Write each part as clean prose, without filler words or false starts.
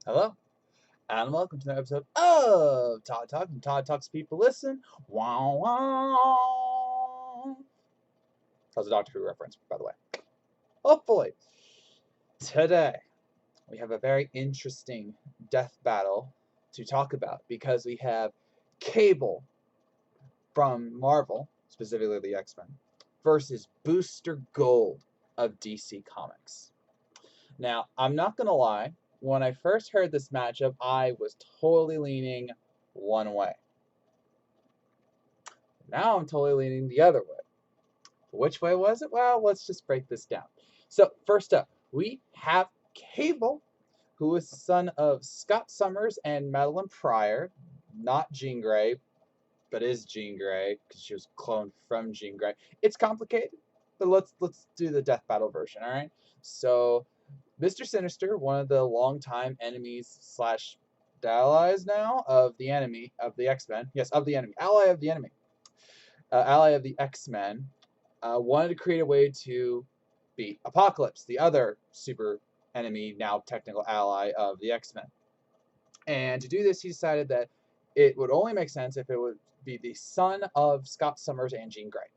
Hello, and welcome to another episode of Todd Talk. And Todd Talks People Listen. Wow, wow. That was a Doctor Who reference, by the way. Hopefully, today we have a very interesting death battle to talk about because we have Cable from Marvel, specifically the X-Men, versus Booster Gold of DC Comics. Now, I'm not going to lie, when I first heard this matchup, I was totally leaning one way. Now I'm totally leaning the other way. Which way was it? Well, let's just break this down. So, first up, we have Cable, who is the son of Scott Summers and Madeline Pryor, not Jean Grey, but is Jean Grey because she was cloned from Jean Grey. It's complicated, but let's do the death battle version, all right? So, Mr. Sinister, one of the longtime enemies slash allies now of the enemy of the X-Men. Yes, of the enemy, ally of the enemy, ally of the X-Men, wanted to create a way to beat Apocalypse, the other super enemy, now technical ally of the X-Men. And to do this, he decided that it would only make sense if it would be the son of Scott Summers and Jean Grey.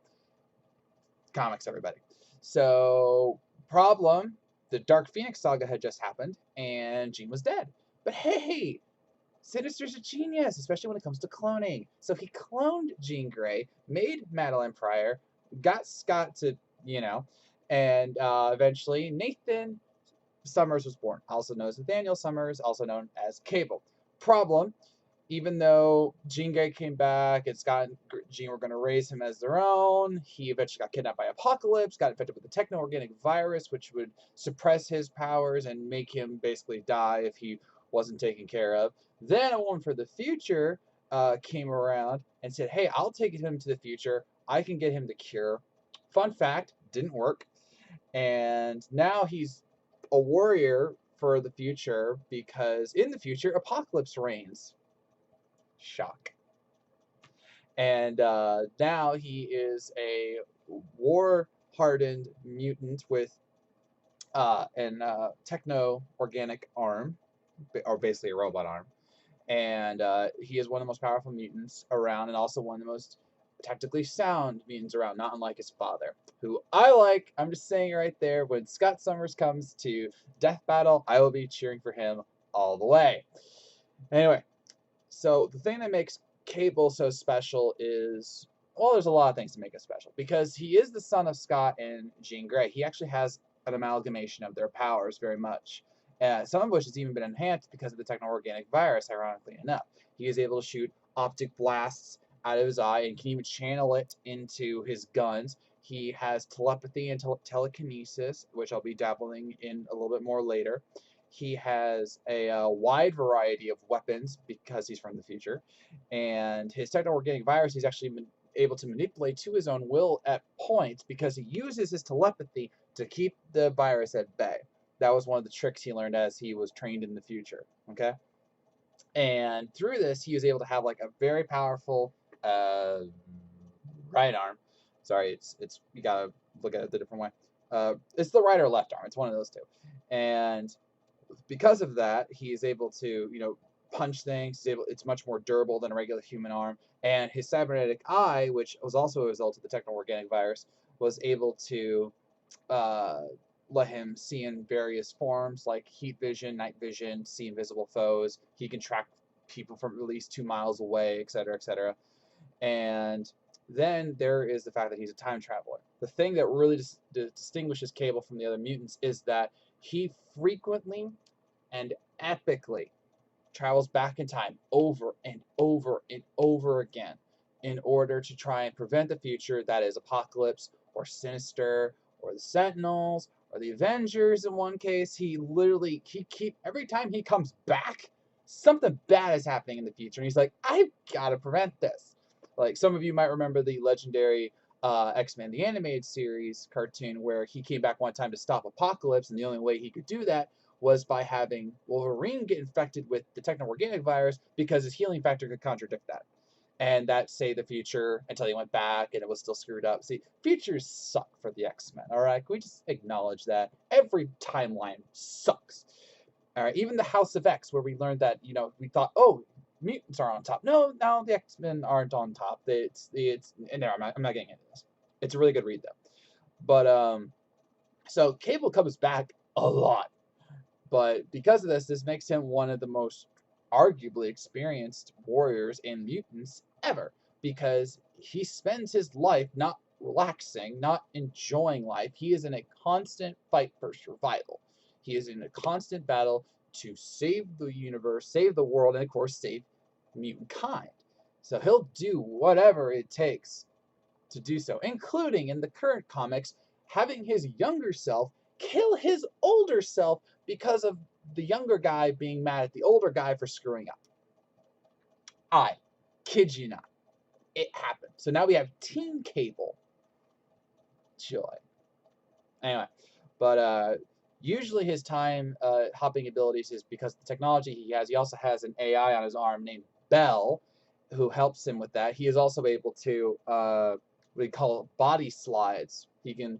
Comics, everybody. So, problem, the Dark Phoenix saga had just happened, and Jean was dead. But hey, Sinister's a genius, especially when it comes to cloning. So he cloned Jean Grey, made Madeline Pryor, got Scott to, and eventually Nathan Summers was born, also known as Nathaniel Summers, also known as Cable. Problem, even though Jean Grey came back and Scott and Jean were going to raise him as their own, he eventually got kidnapped by Apocalypse, got infected with a techno-organic virus, which would suppress his powers and make him basically die if he wasn't taken care of. Then a woman for the future came around and said, hey, I'll take him to the future. I can get him the cure. Fun fact, didn't work. And now he's a warrior for the future because in the future, Apocalypse reigns. Shock. And now he is a war-hardened mutant with an techno-organic arm, or basically a robot arm. And he is one of the most powerful mutants around and also one of the most technically sound mutants around, not unlike his father, who I like. I'm just saying right there, when Scott Summers comes to Death Battle, I will be cheering for him all the way. Anyway, so the thing that makes Cable so special is, well, there's a lot of things to make it special. Because he is the son of Scott and Jean Grey, he actually has an amalgamation of their powers very much. Some of which has even been enhanced because of the techno-organic virus, ironically enough. He is able to shoot optic blasts out of his eye and can even channel it into his guns. He has telepathy and telekinesis, which I'll be dabbling in a little bit more later. He has a wide variety of weapons because he's from the future. And his techno-organic virus, he's actually able to manipulate to his own will at points because he uses his telepathy to keep the virus at bay. That was one of the tricks he learned as he was trained in the future, okay? And through this, he was able to have like a very powerful right arm. Sorry, it's you gotta look at it the different way. It's the right or left arm. It's one of those two. And because of that, he is able to, punch things. It's much more durable than a regular human arm. And his cybernetic eye, which was also a result of the techno-organic virus, was able to let him see in various forms like heat vision, night vision, see invisible foes. He can track people from at least 2 miles away, etc., etc. And then there is the fact that he's a time traveler. The thing that really distinguishes Cable from the other mutants is that he frequently and epically travels back in time over and over and over again in order to try and prevent the future that is Apocalypse or Sinister or the Sentinels or the Avengers. In one case, he every time he comes back, something bad is happening in the future, and he's like, I've got to prevent this. Like some of you might remember the legendary X-Men the Animated Series cartoon where he came back one time to stop Apocalypse, and the only way he could do that was by having Wolverine get infected with the techno-organic virus because his healing factor could contradict that. And that saved the future until he went back and it was still screwed up. See, futures suck for the X-Men, all right? Can we just acknowledge that? Every timeline sucks. All right, even the House of X, where we learned that, we thought, oh, mutants are on top. No, now the X-Men aren't on top. It's and there, I'm not getting into this. It's a really good read though. But so Cable comes back a lot, but because of this makes him one of the most arguably experienced warriors and mutants ever, because he spends his life not relaxing, not enjoying life. He is in a constant fight for survival. He is in a constant battle to save the universe, save the world, and of course save mutant kind. So he'll do whatever it takes to do so, including in the current comics, having his younger self kill his older self because of the younger guy being mad at the older guy for screwing up. I kid you not. It happened. So now we have Teen Cable. Joy. Anyway, but usually his time hopping abilities is because of the technology he has. He also has an AI on his arm named Bell, who helps him with that. He is also able to what we call body slides. He can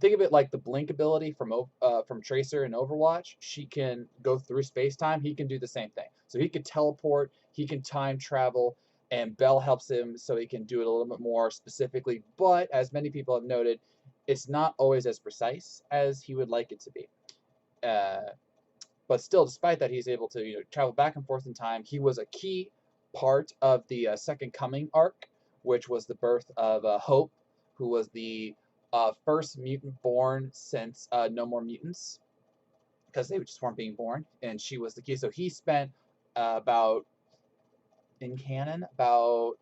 think of it like the blink ability from Tracer in Overwatch. She can go through space time. He can do the same thing. So he can teleport. He can time travel, and Bell helps him so he can do it a little bit more specifically. But as many people have noted, it's not always as precise as he would like it to be. But still, despite that, he's able to travel back and forth in time. He was a key part of the Second Coming arc, which was the birth of Hope, who was the first mutant born since No More Mutants, because they just weren't being born, and she was the key. So he spent in canon, about,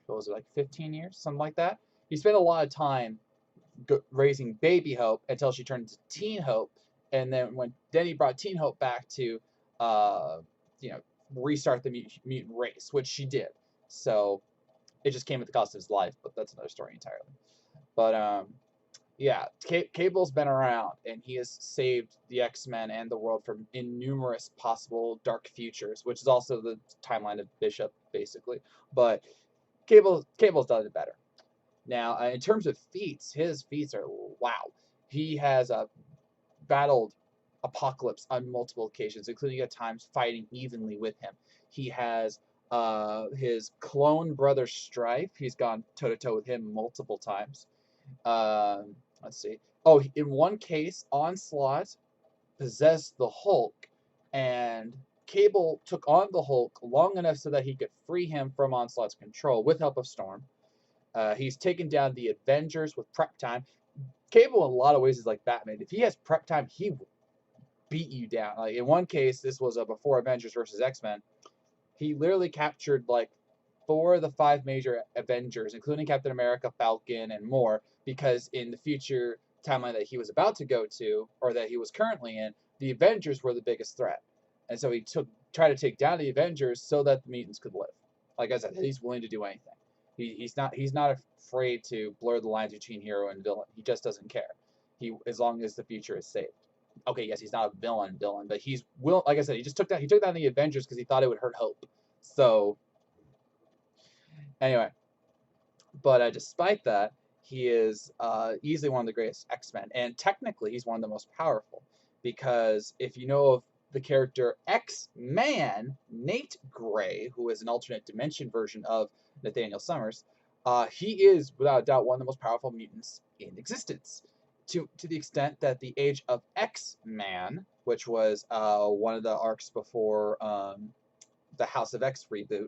what was it, like 15 years, something like that. He spent a lot of time raising baby Hope until she turned into Teen Hope, and then he brought Teen Hope back to, restart the mutant race, which she did. So it just came at the cost of his life, but that's another story entirely. But yeah, Cable's been around, and he has saved the X-Men and the world from innumerous possible dark futures, which is also the timeline of Bishop, basically. But Cable's done it better. Now, in terms of feats, his feats are wow. He has battled Apocalypse on multiple occasions, including at times fighting evenly with him. He has his clone brother Strife. He's gone toe-to-toe with him multiple times. Let's see. Oh, in one case, Onslaught possessed the Hulk, and Cable took on the Hulk long enough so that he could free him from Onslaught's control with help of Storm. He's taken down the Avengers with prep time. Cable, in a lot of ways, is like Batman. If he has prep time, he will beat you down. Like in one case, this was before Avengers versus X-Men. He literally captured like 4 of the 5 major Avengers, including Captain America, Falcon, and more, because in the future timeline that he was about to go to, or that he was currently in, the Avengers were the biggest threat. And so he tried to take down the Avengers so that the mutants could live. Like I said, he's willing to do anything. He's not afraid to blur the lines between hero and villain. He just doesn't care. As long as the future is saved. Okay, yes, he's not a villain, but like I said, he took down the Avengers because he thought it would hurt Hope. So anyway, but despite that, he is easily one of the greatest X-Men, and technically he's one of the most powerful, because if you know of the character X-Man, Nate Gray, who is an alternate dimension version of Nathaniel Summers, he is without a doubt one of the most powerful mutants in existence. To the extent that the Age of X-Man, which was one of the arcs before the House of X reboot,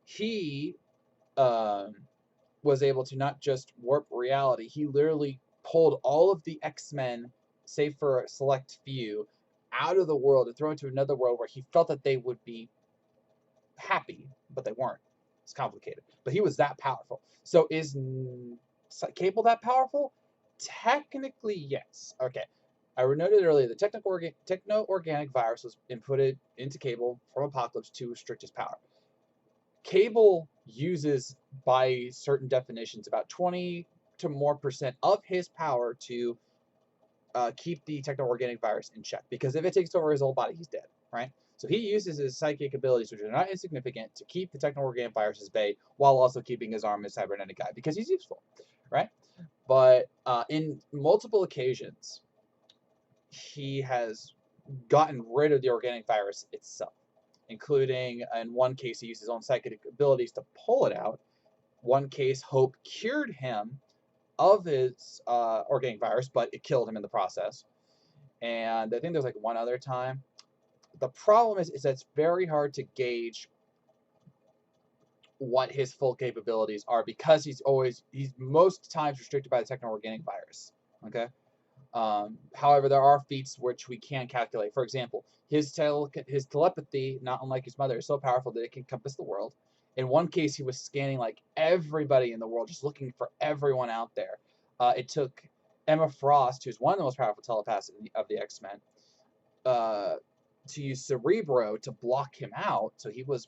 he was able to not just warp reality, he literally pulled all of the X-Men, save for a select few, out of the world and throw into another world where he felt that they would be happy, but they weren't. It's complicated. But he was that powerful. So is Cable that powerful? Technically, yes. Okay. I noted earlier the techno-organic virus was inputted into Cable from Apocalypse to restrict his power. Cable uses, by certain definitions, about 20% to more of his power to keep the techno-organic virus in check. Because if it takes over his whole body, he's dead, right? So he uses his psychic abilities, which are not insignificant, to keep the techno-organic virus at bay, while also keeping his arm as cybernetic guy, because he's useful, right? But in multiple occasions, he has gotten rid of the organic virus itself, including in one case he used his own psychic abilities to pull it out. One case, Hope cured him of his organic virus, but it killed him in the process. And I think there's like one other time. The problem is that it's very hard to gauge what his full capabilities are because he's most times restricted by the techno-organic virus. Okay. However, there are feats which we can calculate. For example, his telepathy, not unlike his mother, is so powerful that it can encompass the world. In one case, he was scanning like everybody in the world, just looking for everyone out there. It took Emma Frost, who's one of the most powerful telepaths of the X-Men, to use Cerebro to block him out. So he was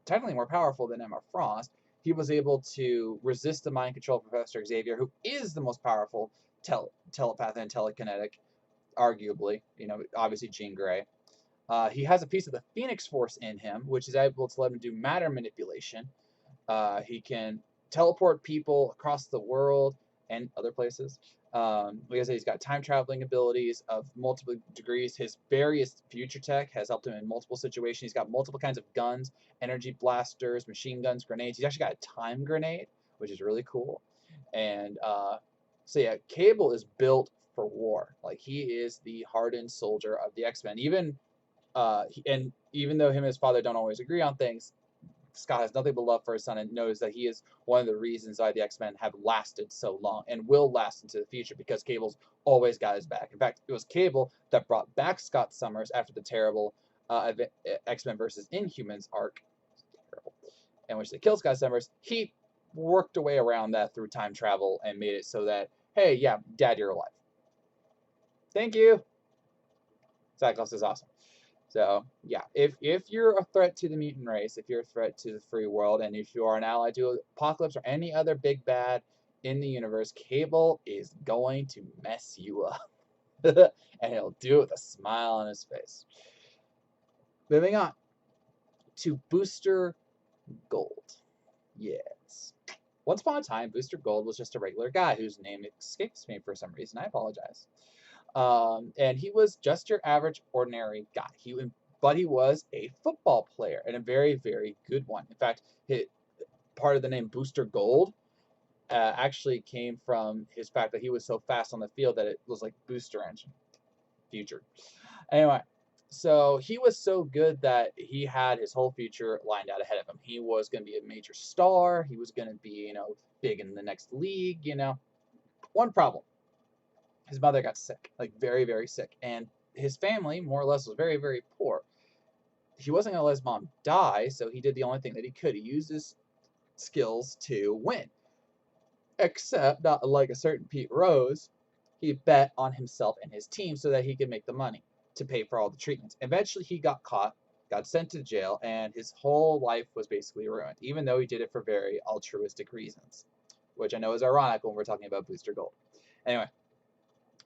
technically more powerful than Emma Frost. He was able to resist the mind control of Professor Xavier, who is the most powerful telepath and telekinetic, arguably. Obviously Jean Grey. He has a piece of the Phoenix Force in him, which is able to let him do matter manipulation. He can teleport people across the world and other places. Like I said, he's got time traveling abilities of multiple degrees. His various future tech has helped him in multiple situations. He's got multiple kinds of guns, energy blasters, machine guns, grenades. He's actually got a time grenade, which is really cool. And so yeah, Cable is built for war. Like he is the hardened soldier of the X-Men. Even though him and his father don't always agree on things, Scott has nothing but love for his son and knows that he is one of the reasons why the X-Men have lasted so long and will last into the future because Cable's always got his back. In fact, it was Cable that brought back Scott Summers after the terrible X-Men versus Inhumans arc, in which they killed Scott Summers. He worked a way around that through time travel and made it so that, hey, yeah, Dad, you're alive. Thank you. Cyclops is awesome. So yeah, if you're a threat to the mutant race, if you're a threat to the free world, and if you are an ally to Apocalypse or any other big bad in the universe, Cable is going to mess you up. And he'll do it with a smile on his face. Moving on to Booster Gold. Yes. Once upon a time, Booster Gold was just a regular guy whose name escapes me for some reason. I apologize. And he was just your average, ordinary guy. But he was a football player and a very, very good one. In fact, part of the name Booster Gold actually came from his fact that he was so fast on the field that it was like booster engine. Future. Anyway, so he was so good that he had his whole future lined out ahead of him. He was going to be a major star. He was going to be, big in the next league. One problem. His mother got sick, like very, very sick. And his family, more or less, was very, very poor. He wasn't going to let his mom die, so he did the only thing that he could. He used his skills to win. Except, not like a certain Pete Rose, he bet on himself and his team so that he could make the money to pay for all the treatments. Eventually, he got caught, got sent to jail, and his whole life was basically ruined, even though he did it for very altruistic reasons, which I know is ironic when we're talking about Booster Gold. Anyway.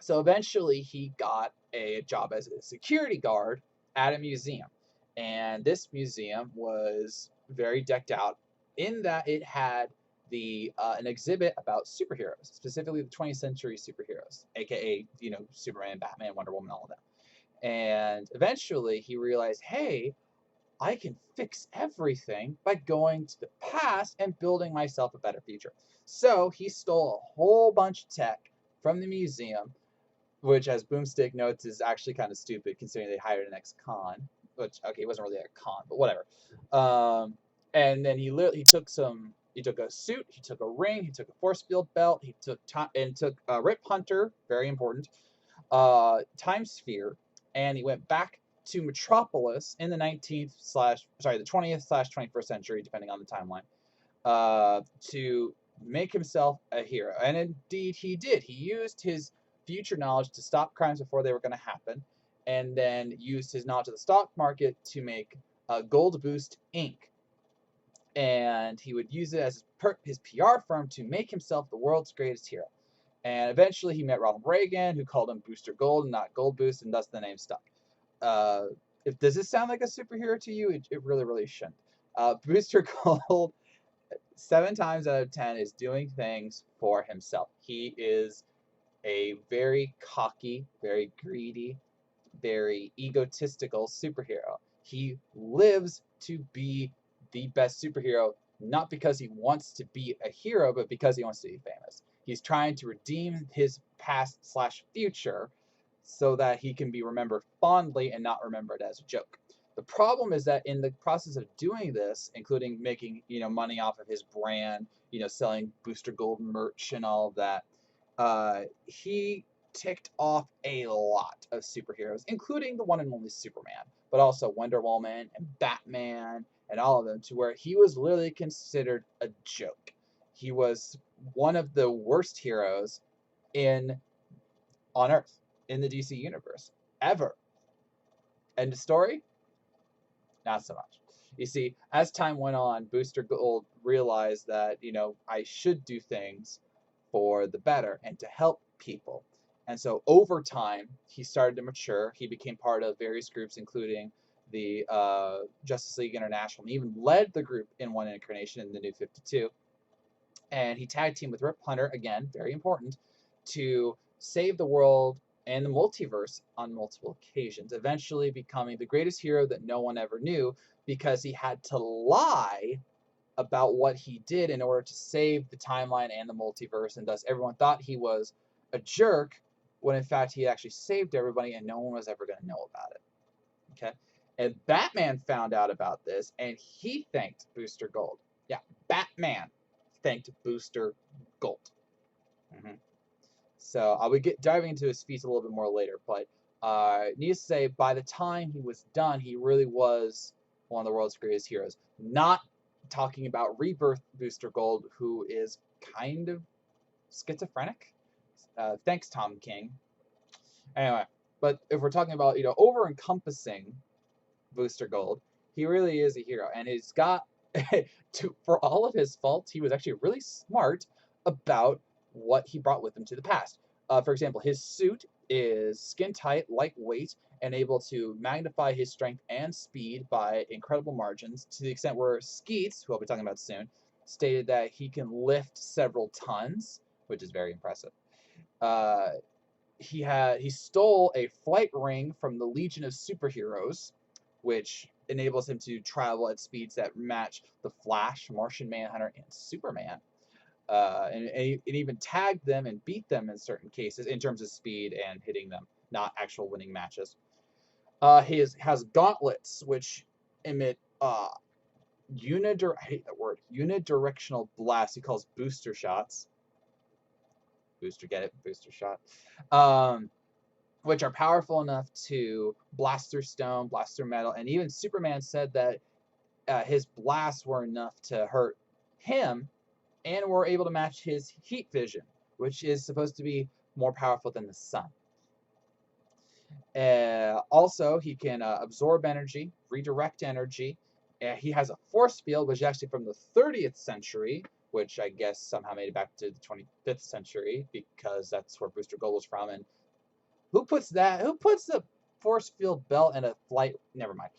So eventually he got a job as a security guard at a museum. And this museum was very decked out in that it had an exhibit about superheroes, specifically the 20th century superheroes, aka, Superman, Batman, Wonder Woman, all of them. And eventually he realized, hey, I can fix everything by going to the past and building myself a better future. So he stole a whole bunch of tech from the museum, which, as Boomstick notes, is actually kind of stupid considering they hired an ex-con. Which, okay, he wasn't really a con, but whatever. And then he took a suit, he took a ring, he took a force field belt, he took Rip Hunter, very important, Time Sphere, and he went back to Metropolis in the 20th/21st century, depending on the timeline, to make himself a hero. And indeed, he did. He used his future knowledge to stop crimes before they were going to happen, and then used his knowledge of the stock market to make Gold Boost Inc. And he would use it as his PR firm to make himself the world's greatest hero. And eventually he met Ronald Reagan, who called him Booster Gold and not Gold Boost, and thus the name stuck. Does this sound like a superhero to you? It really, really shouldn't. Booster Gold, 7 times out of 10, is doing things for himself. He is a very cocky, very greedy, very egotistical superhero. He lives to be the best superhero, not because he wants to be a hero, but because he wants to be famous. He's trying to redeem his past slash future so that he can be remembered fondly and not remembered as a joke. The problem is that in the process of doing this, including making money off of his brand, selling Booster Gold merch and all of that, he ticked off a lot of superheroes, including the one and only Superman, but also Wonder Woman and Batman and all of them, to where he was literally considered a joke. He was one of the worst heroes in on Earth in the DC universe ever. End of story? Not so much. You see, as time went on, Booster Gold realized that, I should do things for the better and to help people. And so over time, he started to mature. He became part of various groups, including the Justice League International, and even led the group in one incarnation in the New 52. And he tag teamed with Rip Hunter, again, very important, to save the world and the multiverse on multiple occasions, eventually becoming the greatest hero that no one ever knew because he had to lie about what he did in order to save the timeline and the multiverse, and thus everyone thought he was a jerk when in fact he actually saved everybody and no one was ever going to know about it. Okay? And Batman found out about this and he thanked Booster Gold. Yeah, Batman thanked Booster Gold. Mm-hmm. So I would get diving into his feats a little bit more later, but needless to say, by the time he was done, he really was one of the world's greatest heroes. Not talking about Rebirth Booster Gold, who is kind of schizophrenic. Thanks, Tom King. Anyway, but if we're talking about over-encompassing Booster Gold, he really is a hero, and he's got for all of his faults, he was actually really smart about what he brought with him to the past. For example, his suit is skin tight, lightweight, and able to magnify his strength and speed by incredible margins, to the extent where Skeets, who I'll be talking about soon, stated that he can lift several tons, which is very impressive. He stole a flight ring from the Legion of Superheroes, which enables him to travel at speeds that match the Flash, Martian Manhunter, and Superman. And even tagged them and beat them in certain cases in terms of speed and hitting them, not actual winning matches. He has gauntlets, which emit I hate that word, unidirectional blasts. He calls booster shots. Booster, get it? Booster shot. Which are powerful enough to blast through stone, blast through metal, and even Superman said that his blasts were enough to hurt him, and were able to match his heat vision, which is supposed to be more powerful than the sun. Also, he can absorb energy, redirect energy. He has a force field, which is actually from the 30th century, which I guess somehow made it back to the 25th century, because that's where Booster Gold was from. And who puts the force field belt in a flight? Never mind.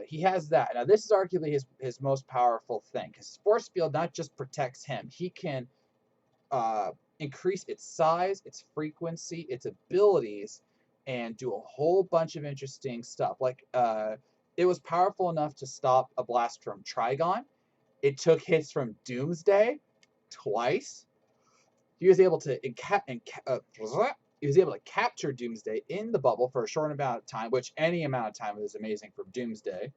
He has that. Now, this is arguably his most powerful thing. His force field not just protects him. He can increase its size, its frequency, its abilities, and do a whole bunch of interesting stuff. Like, it was powerful enough to stop a blast from Trigon. It took hits from Doomsday twice. He was able to he was able to capture Doomsday in the bubble for a short amount of time, which any amount of time is amazing for Doomsday.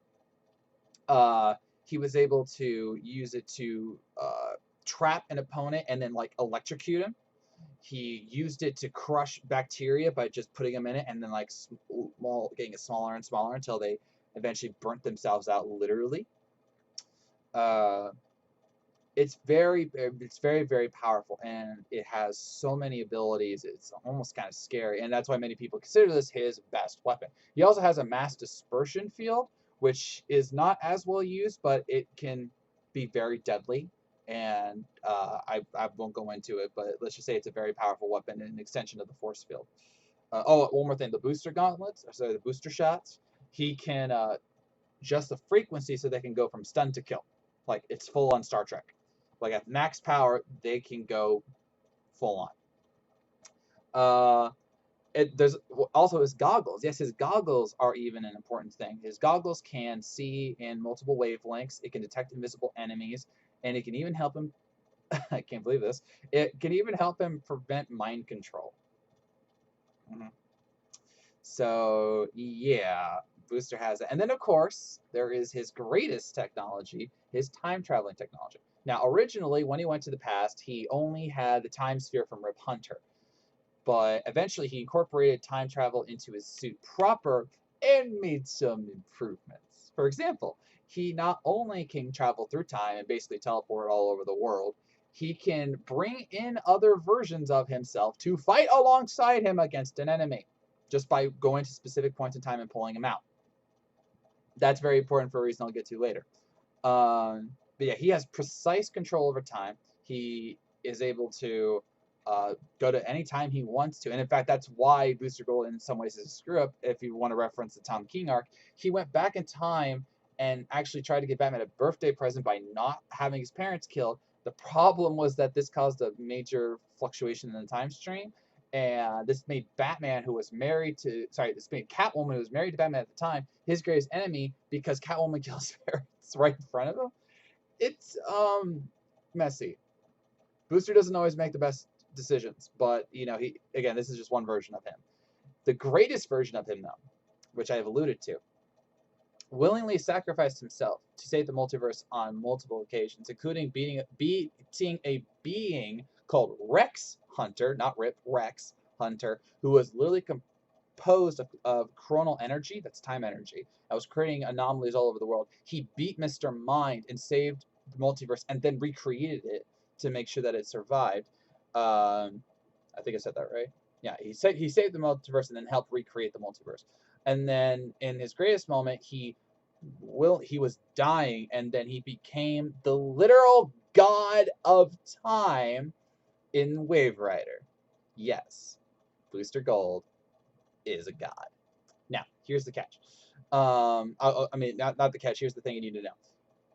He was able to use it to trap an opponent and then electrocute him. He used it to crush bacteria by just putting them in it and then getting it smaller and smaller until they eventually burnt themselves out, literally. It's very, very powerful, and it has so many abilities. It's almost kind of scary, and that's why many people consider this his best weapon. He also has a mass dispersion field, which is not as well used, but it can be very deadly. And I won't go into it, but let's just say it's a very powerful weapon and an extension of the force field. One more thing: the booster gauntlets, the booster shots. He can adjust the frequency so they can go from stun to kill, like it's full on Star Trek. Like at max power, they can go full on. There's also his goggles. Yes, his goggles are even an important thing. His goggles can see in multiple wavelengths. It can detect invisible enemies, and it can even help him. I can't believe this. It can even help him prevent mind control. Mhm. So yeah, Booster has it. And then of course, there is his greatest technology, his time traveling technology. Now, originally, when he went to the past, he only had the time sphere from Rip Hunter. But eventually he incorporated time travel into his suit proper and made some improvements. For example, he not only can travel through time and basically teleport all over the world, he can bring in other versions of himself to fight alongside him against an enemy just by going to specific points in time and pulling him out. That's very important for a reason I'll get to later. But yeah, he has precise control over time. He is able to go to any time he wants to. And in fact, that's why Booster Gold, in some ways, is a screw up. If you want to reference the Tom King arc, he went back in time and actually tried to get Batman a birthday present by not having his parents killed. The problem was that this caused a major fluctuation in the time stream. And this made Batman, who was married to, sorry, this made Catwoman, who was married to Batman at the time, his greatest enemy because Catwoman kills his parents right in front of him. It's messy. Booster doesn't always make the best decisions, but you know, he again, this is just one version of him. The greatest version of him, though, which I have alluded to, willingly sacrificed himself to save the multiverse on multiple occasions, including beating a being called Rex Hunter, not Rip, Rex Hunter, who was literally composed of chronal energy, that's time energy, that was creating anomalies all over the world. He beat Mr. Mind and saved the multiverse and then recreated it to make sure that it survived. I think I said that right. Yeah, he saved the multiverse and then helped recreate the multiverse. And then in his greatest moment, he was dying, and then he became the literal god of time in Wave Rider. Yes, Booster Gold is a god. Now, here's the catch. I mean, not the catch. Here's the thing you need to know.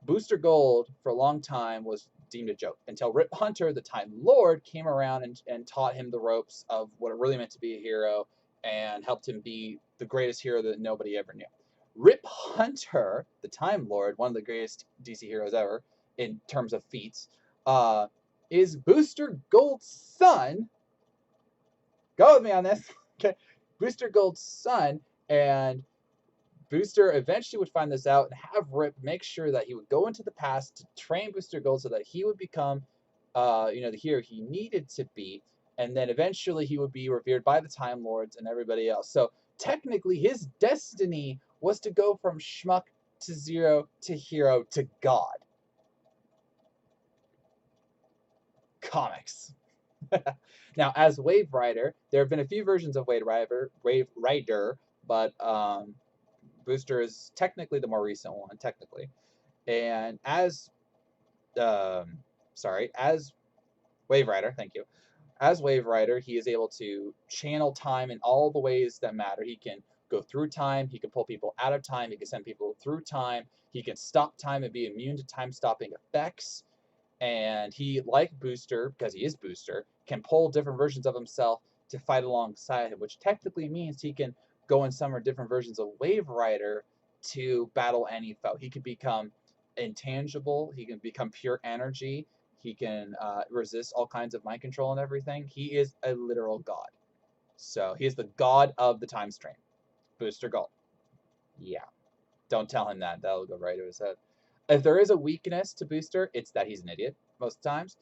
Booster Gold, for a long time, was deemed a joke until Rip Hunter, the Time Lord, came around and taught him the ropes of what it really meant to be a hero and helped him be the greatest hero that nobody ever knew. Rip Hunter, the Time Lord, one of the greatest DC heroes ever in terms of feats, is Booster Gold's son. Go with me on this. Okay. Booster Gold's son, and Booster eventually would find this out and have Rip make sure that he would go into the past to train Booster Gold so that he would become, the hero he needed to be, and then eventually he would be revered by the Time Lords and everybody else. So technically, his destiny was to go from schmuck to zero to hero to God. Comics. Now, as Wave Rider, there have been a few versions of Wave Rider, but Booster is technically the more recent one, technically. And as as Wave Rider, thank you. As Wave Rider, he is able to channel time in all the ways that matter. He can go through time, he can pull people out of time, he can send people through time, he can stop time and be immune to time-stopping effects. And he, like Booster, because he is Booster, can pull different versions of himself to fight alongside him, which technically means he can go and summon different versions of Wave Rider to battle any foe. He can become intangible, he can become pure energy, he can resist all kinds of mind control and everything. He is a literal god. So he is the god of the time stream. Booster Gold. Yeah. Don't tell him that. That'll go right to his head. If there is a weakness to Booster, it's that he's an idiot most times.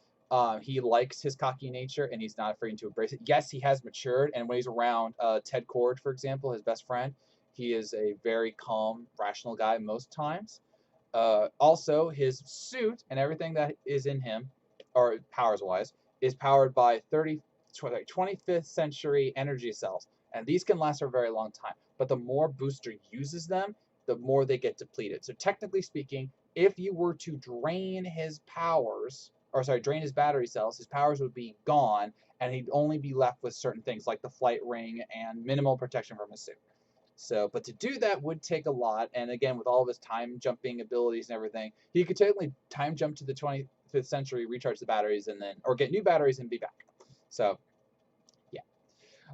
He likes his cocky nature, and he's not afraid to embrace it. Yes, he has matured, and when he's around Ted Kord, for example, his best friend, he is a very calm, rational guy most times. Also, his suit and everything that is in him, or powers-wise, is powered by 25th century energy cells, and these can last for a very long time. But the more Booster uses them, the more they get depleted. So technically speaking, if you were to drain his powers, drain his battery cells, his powers would be gone, and he'd only be left with certain things like the flight ring and minimal protection from his suit. So, but to do that would take a lot, and again, with all of his time jumping abilities and everything, he could technically time jump to the 25th century, recharge the batteries, and then, or get new batteries and be back. So, yeah.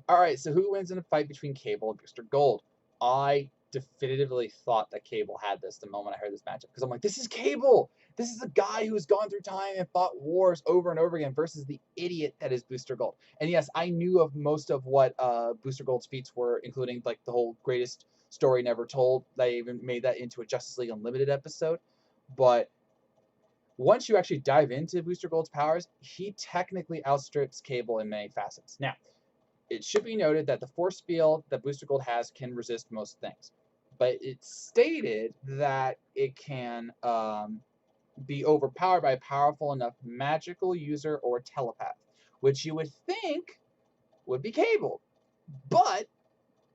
All right, so who wins in a fight between Cable and Booster Gold? I definitively thought that Cable had this the moment I heard this matchup because I'm like, this is Cable. This is a guy who has gone through time and fought wars over and over again versus the idiot that is Booster Gold. And yes, I knew of most of what Booster Gold's feats were, including like the whole greatest story never told. They even made that into a Justice League Unlimited episode. But once you actually dive into Booster Gold's powers, he technically outstrips Cable in many facets. Now, it should be noted that the force field that Booster Gold has can resist most things, but it's stated that it can be overpowered by a powerful enough magical user or telepath, which you would think would be Cable. But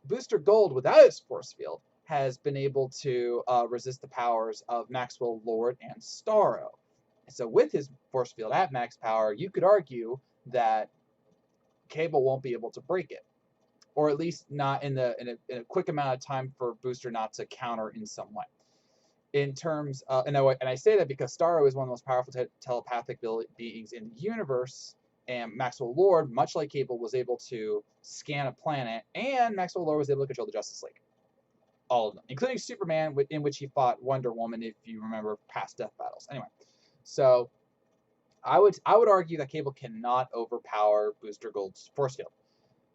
Booster Gold, without his force field, has been able to resist the powers of Maxwell Lord and Starro. So with his force field at max power, you could argue that Cable won't be able to break it, or at least not in a quick amount of time for Booster not to counter in some way. In terms of, and I say that because Starro is one of the most powerful telepathic beings in the universe, and Maxwell Lord, much like Cable, was able to scan a planet, and Maxwell Lord was able to control the Justice League. All of them, including Superman, in which he fought Wonder Woman, if you remember past death battles. Anyway, so I would argue that Cable cannot overpower Booster Gold's force field.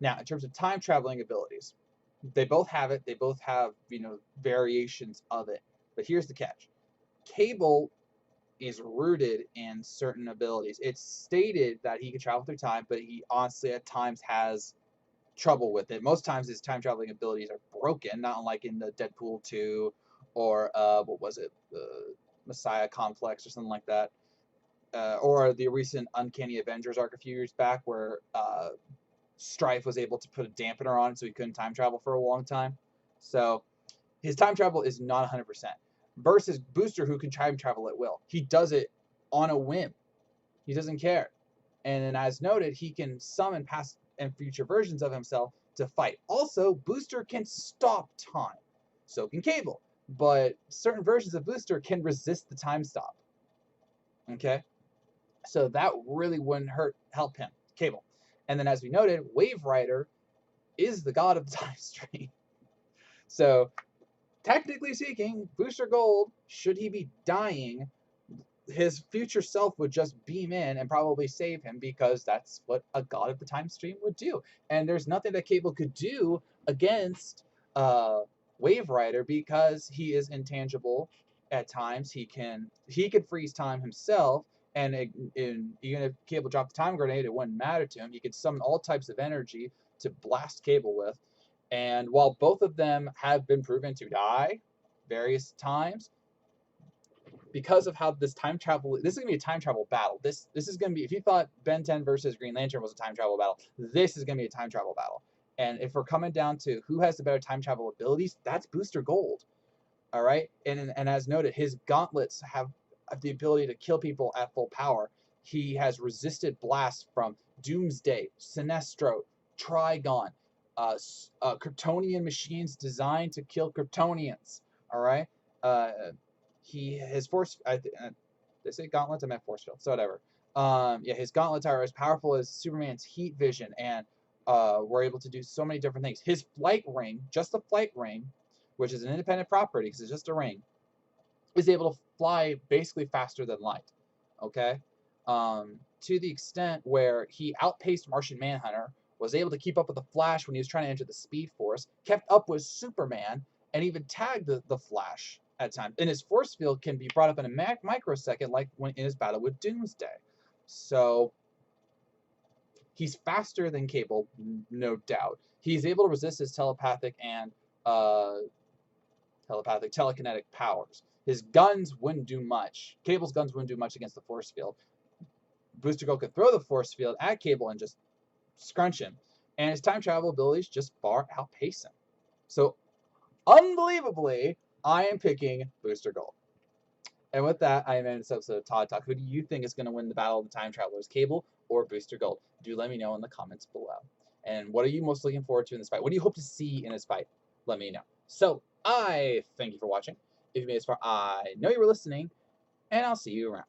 Now, in terms of time traveling abilities, they both have it. They both have, variations of it. But here's the catch. Cable is rooted in certain abilities. It's stated that he can travel through time, but he honestly at times has trouble with it. Most times his time traveling abilities are broken, not unlike in the Deadpool 2 or what was it, the Messiah Complex or something like that. Or the recent Uncanny Avengers arc a few years back where Strife was able to put a dampener on it so he couldn't time travel for a long time. So his time travel is not 100%. Versus Booster, who can time travel at will. He does it on a whim. He doesn't care. And then, as noted, he can summon past and future versions of himself to fight. Also, Booster can stop time. So can Cable. But certain versions of Booster can resist the time stop. Okay? So that really wouldn't help him, Cable. And then, as we noted, Wave Rider is the god of the time stream. So, technically speaking, Booster Gold, should he be dying, his future self would just beam in and probably save him because that's what a god of the time stream would do. And there's nothing that Cable could do against Wave Rider because he is intangible at times. He could freeze time himself, and even if Cable dropped the time grenade, it wouldn't matter to him. He could summon all types of energy to blast Cable with. And while both of them have been proven to die various times, because of how this is going to be a time travel battle. This is going to be, if you thought Ben 10 versus Green Lantern was a time travel battle, this is going to be a time travel battle. And if we're coming down to who has the better time travel abilities, that's Booster Gold. All right? And as noted, his gauntlets have the ability to kill people at full power. He has resisted blasts from Doomsday, Sinestro, Trigon, Kryptonian machines designed to kill Kryptonians. All right? His force. They say gauntlets. I meant force field. So whatever. His gauntlets are as powerful as Superman's heat vision, and we're able to do so many different things. His flight ring, just the flight ring, which is an independent property because it's just a ring, is able to fly basically faster than light. Okay, to the extent where he outpaced Martian Manhunter, was able to keep up with the Flash when he was trying to enter the Speed Force, kept up with Superman, and even tagged the Flash at times. And his force field can be brought up in a microsecond, like when in his battle with Doomsday. So he's faster than Cable, no doubt. He's able to resist his telepathic and telekinetic powers. His guns wouldn't do much. Cable's guns wouldn't do much against the force field. Booster Gold could throw the force field at Cable and just scrunch him. And his time travel abilities just far outpace him. So, unbelievably, I am picking Booster Gold. And with that, I am ending this episode of Todd Talk. Who do you think is going to win the battle of the time travelers, Cable or Booster Gold? Do let me know in the comments below. And what are you most looking forward to in this fight? What do you hope to see in this fight? Let me know. So, I thank you for watching. If you made this far, I know you were listening, and I'll see you around.